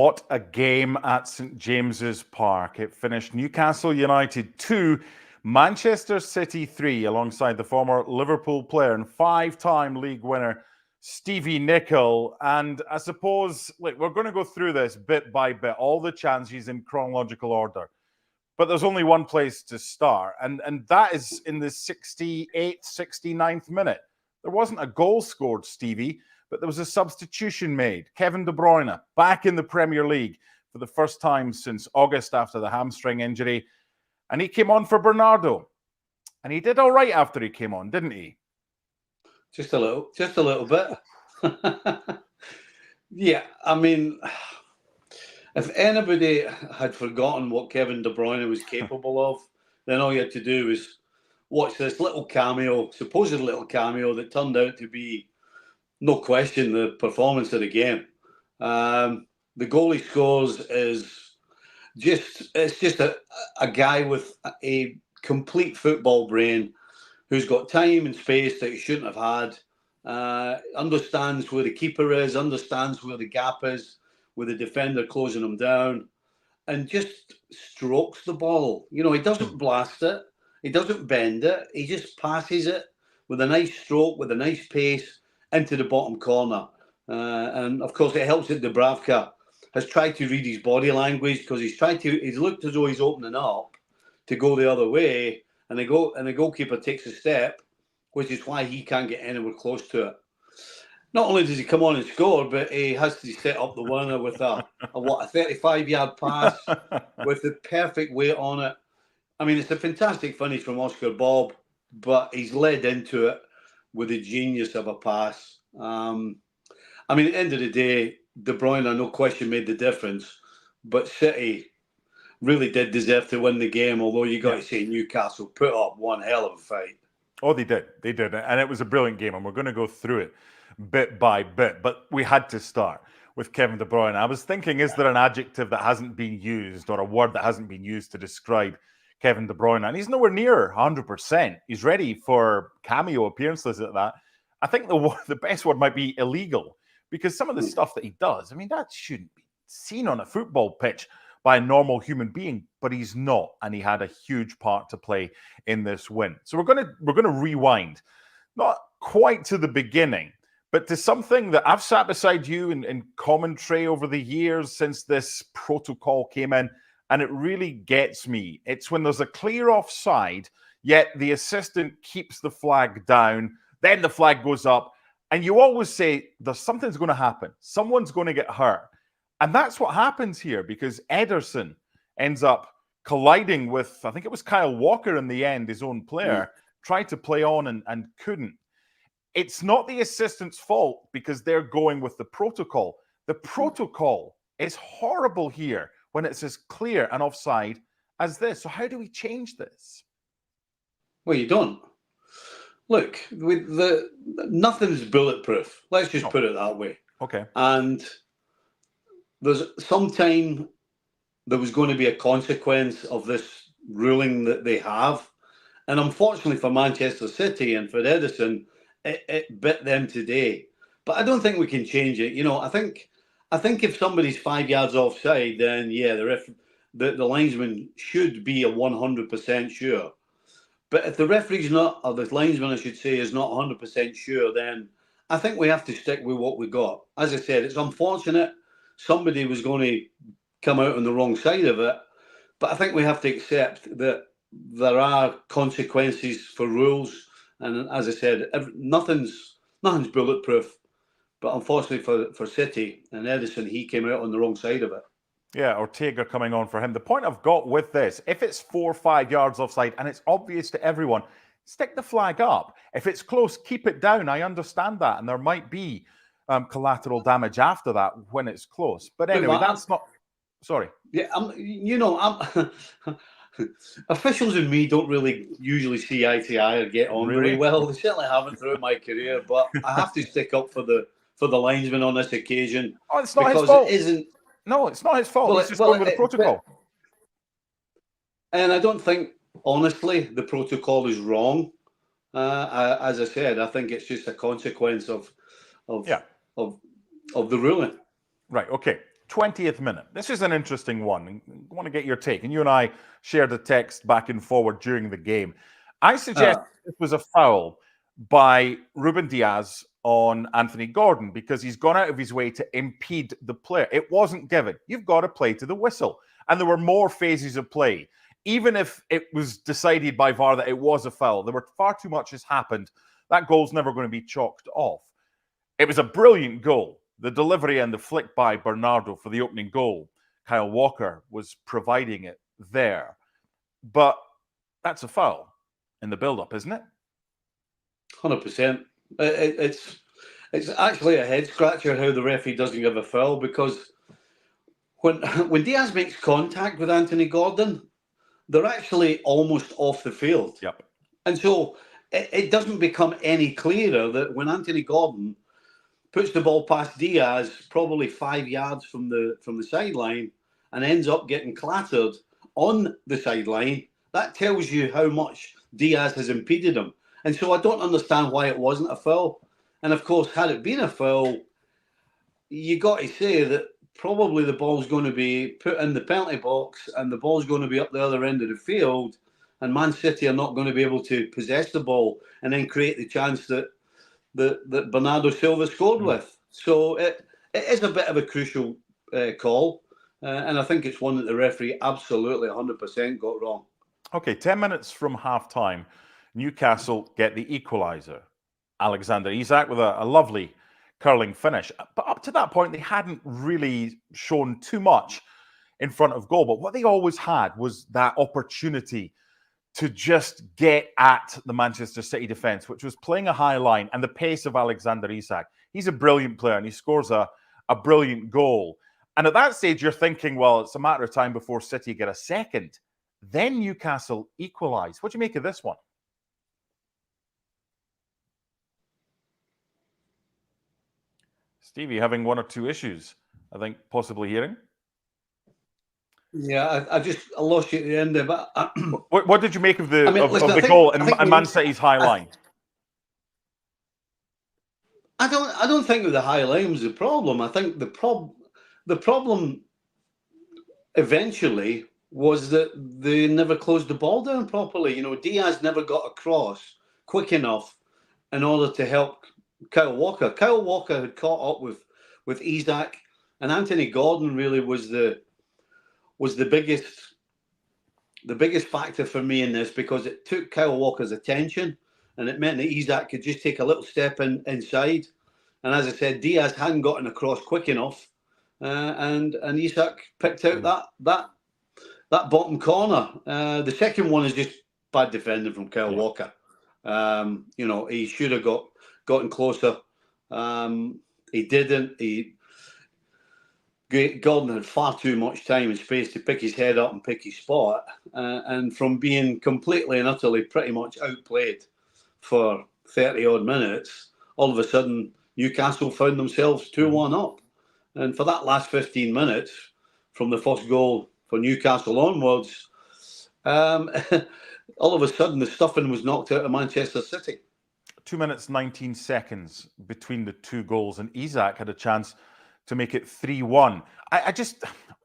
What a game at St James's Park. It finished Newcastle United 2, Manchester City 3, alongside the former Liverpool player and five-time league winner Stevie Nicol. And I suppose, look, we're going to go through this bit by bit, all the chances in chronological order. But there's only one place to start, and that is in the 68th, 69th minute. There wasn't a goal scored, Stevie, but there was a substitution made. Kevin De Bruyne back in the Premier League for the first time since August after the hamstring injury. And he came on for Bernardo. And he did all right after he came on, didn't he? Just a little bit. Yeah, I mean, if anybody had forgotten what Kevin De Bruyne was capable of, then all you had to do was watch this little cameo, supposed little cameo that turned out to be, no question, the performance of the game. The goal he scores is just a guy with a complete football brain who's got time and space that he shouldn't have had, understands where the keeper is, understands where the gap is, with the defender closing him down, and just strokes the ball. You know, he doesn't blast it, he doesn't bend it, he just passes it with a nice stroke, with a nice pace, into the bottom corner. And of course, it helps that Dubravka has tried to read his body language, because he's looked as though he's opening up to go the other way, and the goalkeeper takes a step, which is why he can't get anywhere close to it. Not only does he come on and score, but he has to set up the winner with a 35-yard pass with the perfect weight on it. I mean, it's a fantastic finish from Oscar Bob, but he's led into it with the genius of a pass. I mean, at the end of the day, De Bruyne, no question, made the difference, but City really did deserve to win the game, although you got to say Newcastle put up one hell of a fight. Oh, they did. They did. And it was a brilliant game, and we're going to go through it bit by bit. But we had to start with Kevin De Bruyne. I was thinking, is there an adjective that hasn't been used, or a word that hasn't been used to describe Kevin De Bruyne? And he's nowhere near 100%. He's ready for cameo appearances at that. I think the best word might be illegal, because some of the stuff that he does, I mean, that shouldn't be seen on a football pitch by a normal human being, but he's not, and he had a huge part to play in this win. So we're going to rewind, not quite to the beginning, but to something that I've sat beside you in commentary over the years since this protocol came in, and it really gets me. It's when there's a clear offside, yet the assistant keeps the flag down, then the flag goes up, and you always say, something's going to happen. Someone's going to get hurt. And that's what happens here, because Ederson ends up colliding with, I think it was Kyle Walker in the end, his own player, tried to play on and couldn't. It's not the assistant's fault, because they're going with the protocol. The protocol is horrible here when it's as clear and offside as this. So how do we change this? Well, you don't. Look, nothing's bulletproof. Let's just put it that way. Okay. And there's sometime there was going to be a consequence of this ruling that they have. And unfortunately for Manchester City and for Ederson, it bit them today. But I don't think we can change it. You know, I think if somebody's 5 yards offside, then yeah, the linesman should be 100% sure. But if the referee's not, or the linesman, I should say, is not 100% sure, then I think we have to stick with what we got. As I said, it's unfortunate somebody was going to come out on the wrong side of it, but I think we have to accept that there are consequences for rules. And as I said, nothing's bulletproof. But unfortunately for City and Ederson, he came out on the wrong side of it. Yeah, Ortega coming on for him. The point I've got with this, if it's 4 or 5 yards offside and it's obvious to everyone, stick the flag up. If it's close, keep it down. I understand that. And there might be collateral damage after that when it's close. But anyway, that's not... Sorry. Yeah, officials and me don't really usually see eye to eye or get on very well. They certainly haven't throughout my career, but I have to stick up for the linesman on this occasion. Oh, it's not his fault. It isn't. No, it's not his fault. He's just going with the protocol. And I don't think, honestly, the protocol is wrong. As I said, I think it's just a consequence of the ruling. Right. Okay. 20th minute. This is an interesting one. I want to get your take. And you and I shared a text back and forward during the game. I suggest this was a foul by Ruben Diaz on Anthony Gordon because he's gone out of his way to impede the player. It wasn't given. You've got to play to the whistle. And there were more phases of play. Even if it was decided by VAR that it was a foul, there were far too much has happened. That goal's never going to be chalked off. It was a brilliant goal. The delivery and the flick by Bernardo for the opening goal. Kyle Walker was providing it there. But that's a foul in the build-up, isn't it? 100%. It's actually a head-scratcher how the referee doesn't give a foul, because when Diaz makes contact with Anthony Gordon, they're actually almost off the field. Yep. And so it doesn't become any clearer that when Anthony Gordon puts the ball past Diaz, probably 5 yards from the sideline, and ends up getting clattered on the sideline, that tells you how much Diaz has impeded him. And so I don't understand why it wasn't a foul. And of course, had it been a foul, you got to say that probably the ball's going to be put in the penalty box and the ball's going to be up the other end of the field, and Man City are not going to be able to possess the ball and then create the chance that Bernardo Silva scored with. So it is a bit of a crucial call, and I think it's one that the referee absolutely 100% got wrong. Okay, 10 minutes from half-time, Newcastle get the equaliser. Alexander Isak with a lovely curling finish. But up to that point, they hadn't really shown too much in front of goal. But what they always had was that opportunity to just get at the Manchester City defence, which was playing a high line, and the pace of Alexander Isak. He's a brilliant player, and he scores a brilliant goal. And at that stage, you're thinking, well, it's a matter of time before City get a second. Then Newcastle equalise. What do you make of this one? Stevie having one or two issues, I think, possibly hearing. Yeah, I lost you at the end there. But what did you make of the goal and Man City's high line? I don't think that the high line was the problem. I think the problem eventually was that they never closed the ball down properly. You know, Diaz never got across quick enough in order to help Kyle Walker. Kyle Walker had caught up with Isak, and Anthony Gordon really was the biggest factor for me in this, because it took Kyle Walker's attention, and it meant that Isak could just take a little step inside. And as I said, Diaz hadn't gotten across quick enough, and Isak picked out that bottom corner. The second one is just bad defending from Kyle Walker. You know, he should have gotten closer. He didn't. Gordon had far too much time and space to pick his head up and pick his spot. And from being completely and utterly pretty much outplayed for 30-odd minutes, all of a sudden, Newcastle found themselves 2-1 up. And for that last 15 minutes, from the first goal for Newcastle onwards, all of a sudden, the stuffing was knocked out of Manchester City. 2 minutes, 19 seconds between the two goals, and Isak had a chance to make it 3-1.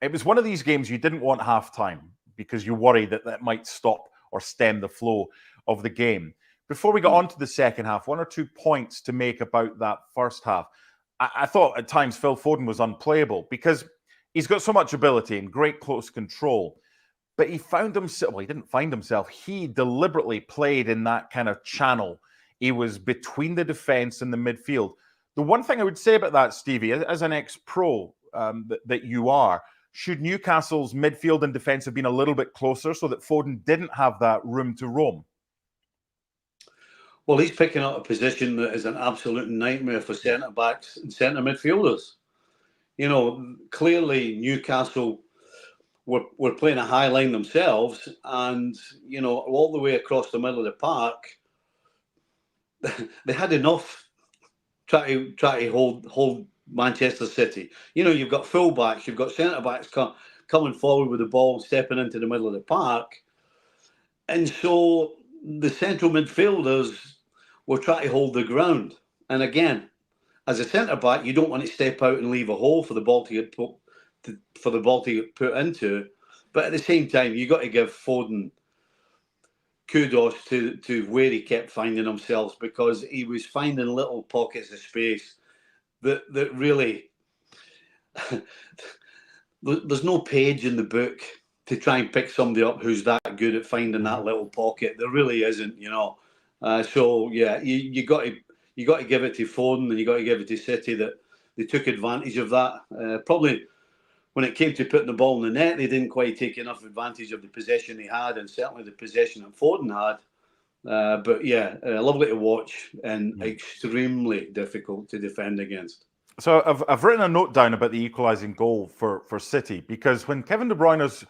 It was one of these games you didn't want half-time because you worried that might stop or stem the flow of the game. Before we got on to the second half, one or two points to make about that first half. I thought at times Phil Foden was unplayable because he's got so much ability and great close control, but he found himself, well, he didn't find himself, he deliberately played in that kind of channel. He was between the defence and the midfield. The one thing I would say about that, Stevie, as an ex-pro that you are, should Newcastle's midfield and defence have been a little bit closer so that Foden didn't have that room to roam? Well, he's picking up a position that is an absolute nightmare for centre-backs and centre midfielders. You know, clearly Newcastle were playing a high line themselves, and, you know, all the way across the middle of the park, they had enough try to hold Manchester City. You know, you've got full-backs, you've got centre-backs coming forward with the ball, stepping into the middle of the park. And so the central midfielders were trying to hold the ground. And again, as a centre-back, you don't want to step out and leave a hole for the ball to for the ball to get put into. But at the same time, you got to give Foden kudos to where he kept finding himself, because he was finding little pockets of space that really there's no page in the book to try and pick somebody up who's that good at finding that little pocket. There really isn't, So yeah, you got to give it to Foden, and you got to give it to City that they took advantage of that. Probably when it came to putting the ball in the net, they didn't quite take enough advantage of the possession they had, and certainly the possession that Foden had. But yeah, lovely to watch and extremely difficult to defend against. So I've written a note down about the equalising goal for City, because when Kevin De Bruyne has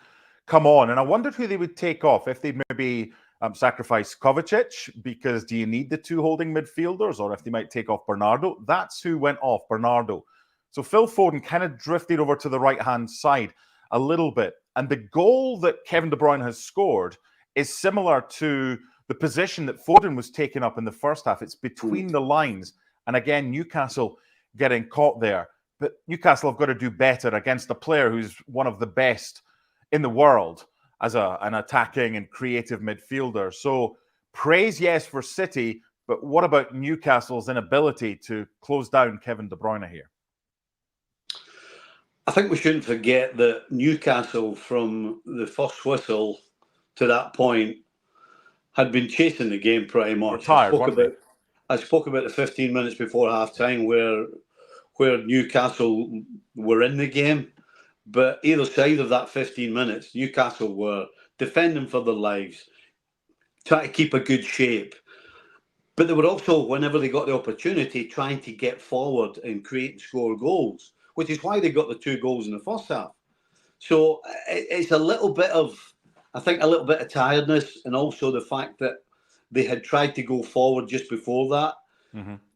come on, and I wondered who they would take off, if they'd maybe sacrifice Kovacic, because do you need the two holding midfielders, or if they might take off Bernardo. That's who went off, Bernardo. So Phil Foden kind of drifted over to the right-hand side a little bit. And the goal that Kevin De Bruyne has scored is similar to the position that Foden was taking up in the first half. It's between the lines. And again, Newcastle getting caught there. But Newcastle have got to do better against a player who's one of the best in the world as an attacking and creative midfielder. So praise, yes, for City, but what about Newcastle's inability to close down Kevin De Bruyne here? I think we shouldn't forget that Newcastle, from the first whistle to that point, had been chasing the game pretty much. Tired, I spoke about the 15 minutes before half-time where Newcastle were in the game. But either side of that 15 minutes, Newcastle were defending for their lives, trying to keep a good shape. But they were also, whenever they got the opportunity, trying to get forward and create and score goals, which is why they got the 2 goals in the first half. So it's a little bit of tiredness, and also the fact that they had tried to go forward just before that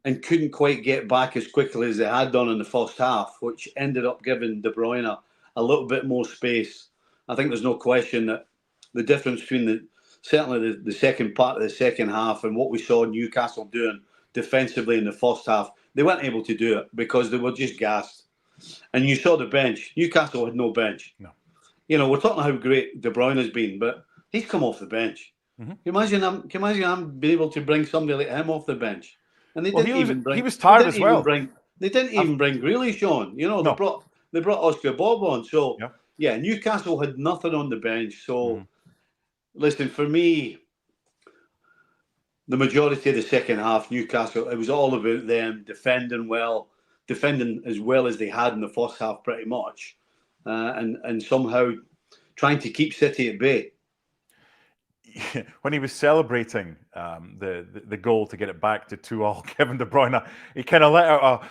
and couldn't quite get back as quickly as they had done in the first half, which ended up giving De Bruyne a little bit more space. I think there's no question that the difference between certainly the second part of the second half and what we saw Newcastle doing defensively in the first half, they weren't able to do it because they were just gassed. And you saw the bench. Newcastle had no bench. No. We're talking how great De Bruyne has been, but he's come off the bench. Can you imagine I'm being able to bring somebody like him off the bench? And they didn't even bring. He was tired as well. They didn't even bring Grealish on. They brought Oscar Bob on. So yeah, Newcastle had nothing on the bench. So listen, for me, the majority of the second half, Newcastle, it was all about them defending as well as they had in the first half, pretty much, and somehow trying to keep City at bay. When he was celebrating the goal to get it back to 2-2, Kevin De Bruyne, he kind of let out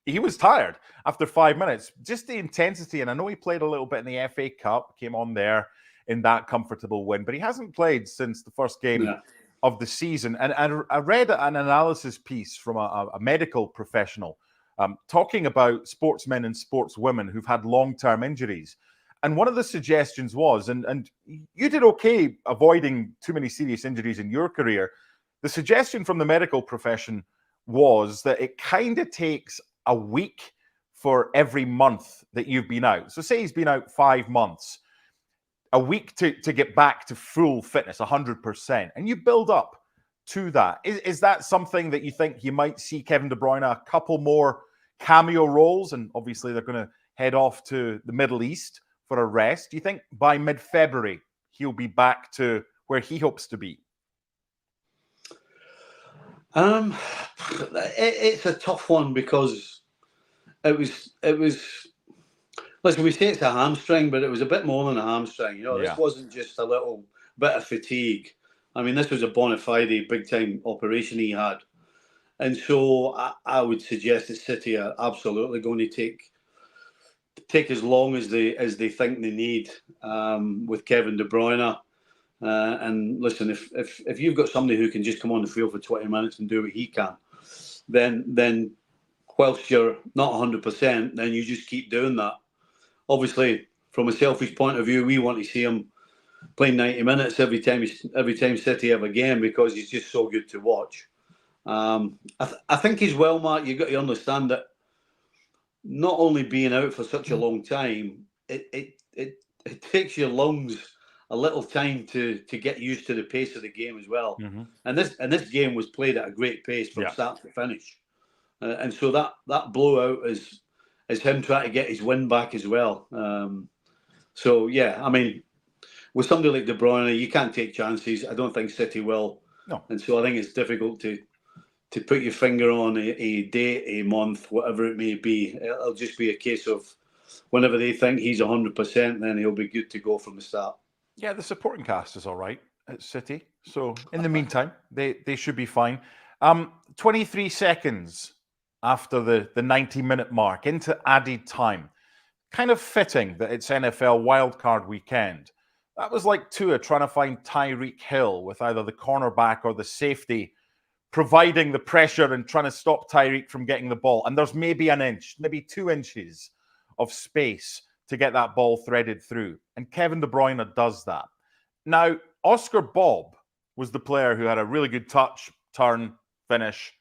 he was tired after 5 minutes. Just the intensity, and I know he played a little bit in the FA Cup, came on there in that comfortable win, but he hasn't played since the first game of the season. And I read an analysis piece from a medical professional talking about sportsmen and sportswomen who've had long-term injuries. And one of the suggestions was, and you did okay avoiding too many serious injuries in your career, the suggestion from the medical profession was that it kind of takes a week for every month that you've been out. So say he's been out 5 months, a week to get back to full fitness, 100%. And you build up to that. Is that something that you think you might see Kevin De Bruyne a couple more cameo roles? And obviously they're going to head off to the Middle East for a rest. Do you think by mid-February he'll be back to where he hopes to be? It's a tough one because it was. Listen, we say it's a hamstring, but it was a bit more than a hamstring. This wasn't just a little bit of fatigue. I mean, this was a bona fide big-time operation he had, and so I would suggest that City are absolutely going to take as long as they think they need with Kevin De Bruyne. And listen, if you've got somebody who can just come on the field for 20 minutes and do what he can, then whilst you're not 100%, then you just keep doing that. Obviously, from a selfish point of view, we want to see him playing 90 minutes every time City have a game because he's just so good to watch. I think as well, Mark, you've got to understand that not only being out for such a long time, it takes your lungs a little time to get used to the pace of the game as well. Mm-hmm. And this game was played at a great pace from Yeah. start to finish, and so that blowout is him trying to get his win back as well. So yeah, I mean, with somebody like De Bruyne, you can't take chances. I don't think City will. No. And so I think it's difficult to put your finger on a date, a month, whatever it may be. It'll just be a case of whenever they think he's 100%, then he'll be good to go from the start. Yeah, the supporting cast is all right at City. So in the meantime, they should be fine. 23 seconds after the 90-minute mark into added time. Kind of fitting that it's NFL wildcard weekend. That was like Tua trying to find Tyreek Hill with either the cornerback or the safety providing the pressure and trying to stop Tyreek from getting the ball. And there's maybe an inch, maybe 2 inches of space to get that ball threaded through. And Kevin De Bruyne does that. Now, Oscar Bob was the player who had a really good touch, turn, finish.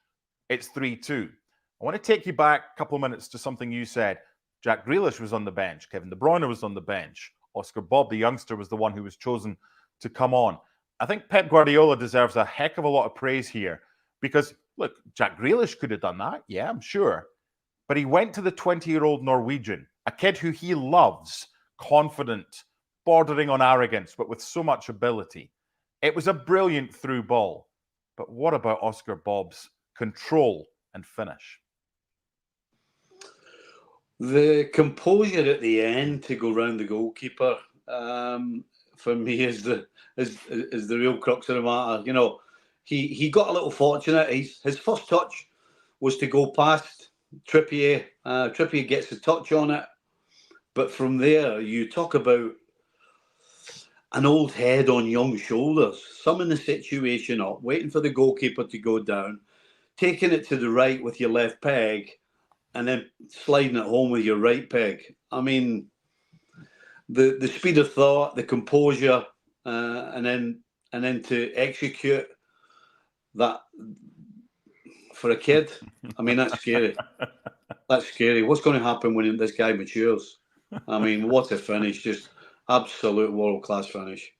It's 3-2. I want to take you back a couple of minutes to something you said. Jack Grealish was on the bench. Kevin De Bruyne was on the bench. Oscar Bob, the youngster, was the one who was chosen to come on. I think Pep Guardiola deserves a heck of a lot of praise here because, look, Jack Grealish could have done that. Yeah, I'm sure. But he went to the 20-year-old Norwegian, a kid who he loves, confident, bordering on arrogance, but with so much ability. It was a brilliant through ball. But what about Oscar Bob's control and finish? The composure at the end to go round the goalkeeper, for me, is the real crux of the matter. You know, he got a little fortunate. His first touch was to go past Trippier. Trippier gets a touch on it, but from there, you talk about an old head on young shoulders, summing the situation up, waiting for the goalkeeper to go down, taking it to the right with your left peg, and then sliding it home with your right peg. I mean, the speed of thought, the composure, and then to execute that for a kid. I mean, that's scary. That's scary. What's going to happen when this guy matures? I mean, what a finish! Just absolute world-class finish.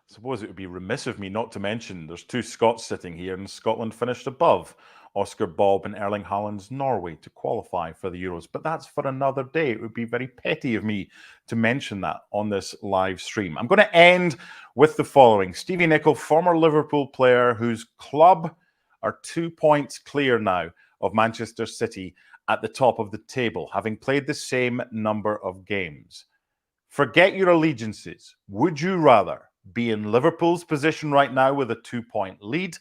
I suppose it would be remiss of me not to mention there's 2 Scots sitting here, and Scotland finished above Oscar Bob and Erling Haaland's Norway to qualify for the Euros. But that's for another day. It would be very petty of me to mention that on this live stream. I'm going to end with the following. Stevie Nicol, former Liverpool player whose club are 2 points clear now of Manchester City at the top of the table, having played the same number of games. Forget your allegiances. Would you rather be in Liverpool's position right now with a 2-point lead,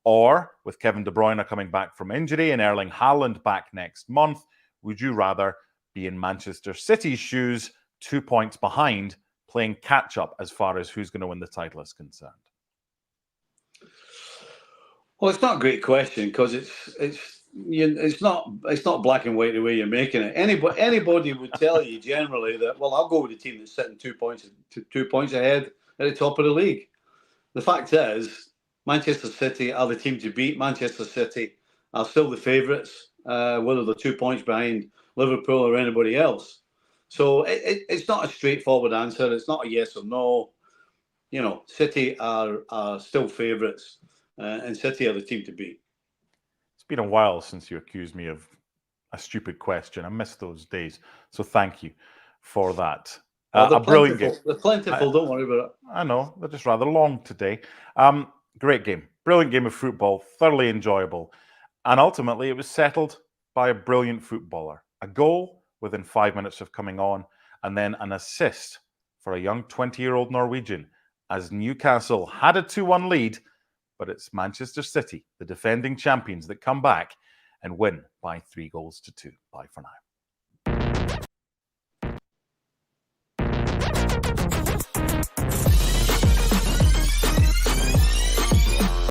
or with Kevin De Bruyne coming back from injury and Erling Haaland back next month, would you rather be in Manchester City's shoes, 2 points behind, playing catch-up as far as who's going to win the title is concerned? Well, it's not a great question because it's not black and white the way you're making it. Anybody would tell you generally that, well, I'll go with the team that's sitting 2 points ahead at the top of the league. The fact is, Manchester City are the team to beat. Manchester City are still the favourites, whether they're 2 points behind Liverpool or anybody else. So it's not a straightforward answer. It's not a yes or no. You know, City are still favourites, and City are the team to beat. It's been a while since you accused me of a stupid question. I miss those days. So thank you for that. A brilliant game. They're plentiful, don't worry about it. I know, they're just rather long today. Great game. Brilliant game of football. Thoroughly enjoyable. And ultimately, it was settled by a brilliant footballer. A goal within 5 minutes of coming on, and then an assist for a young 20-year-old Norwegian as Newcastle had a 2-1 lead, but it's Manchester City, the defending champions, that come back and win by 3-2. Bye for now.